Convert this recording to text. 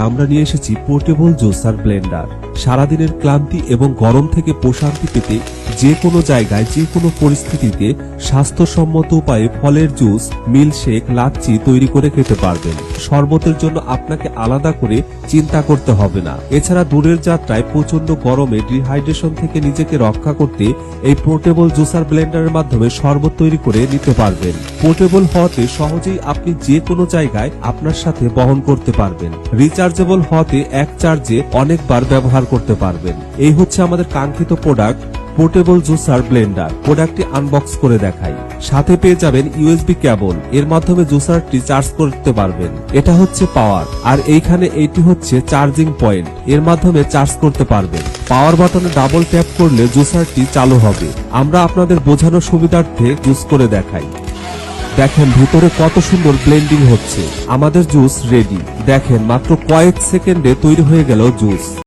আমরা নিয়ে এসেছি পোর্টেবল জুসার ব্লেন্ডার। সারাদিনের ক্লান্তি এবং গরম থেকে প্রশান্তি পেতে যে কোনো জায়গায় যে কোনো পরিস্থিতিতে স্বাস্থ্যসম্মত উপায়ে ফলের জুস, মিল্কশেক, লাচ্ছি তৈরি করে খেতে পারবেন। শরবতের জন্য আপনাকে আলাদা করে চিন্তা করতে হবে না। এছাড়া দূরের যাত্রায় প্রচন্ড গরমে ডিহাইড্রেশন থেকে নিজেকে রক্ষা করতে এই পোর্টেবল জুসার ব্লেন্ডারের মাধ্যমে শরবত তৈরি করে নিতে পারবেন। পোর্টেবল হওয়াতে সহজেই আপনি যে কোনো জায়গায় আপনার সাথে বহন করতে পারবেন। রিচার্জেবল হওয়াতে এক চার্জে অনেকবার ব্যবহার করতে পারবেন। এই হচ্ছে আমাদের কাঙ্ক্ষিত প্রোডাক্ট পোর্টেবল জুসার ব্লেন্ডার। প্রোডাক্টটি আনবক্স করে দেখাই। সাথে পেয়ে যাবেন ইউএসবি কেবল, এর মাধ্যমে জুসারটি চার্জ করতে পারবেন। এটা হচ্ছে পাওয়ার, আর এইখানে এইটি হচ্ছে চার্জিং পয়েন্ট, এর মাধ্যমে চার্জ করতে পারবেন। পাওয়ার বাটনে ডাবল ট্যাপ করলে জুসারটি চালু হবে। আমরা আপনাদের বোঝানোর সুবিধার্থে জুস করে দেখাই। দেখেন ভিতরে কত সুন্দর ব্লেন্ডিং হচ্ছে। আমাদের জুস রেডি। দেখেন মাত্র কয়েক সেকেন্ডে তৈরি হয়ে গেল জুস।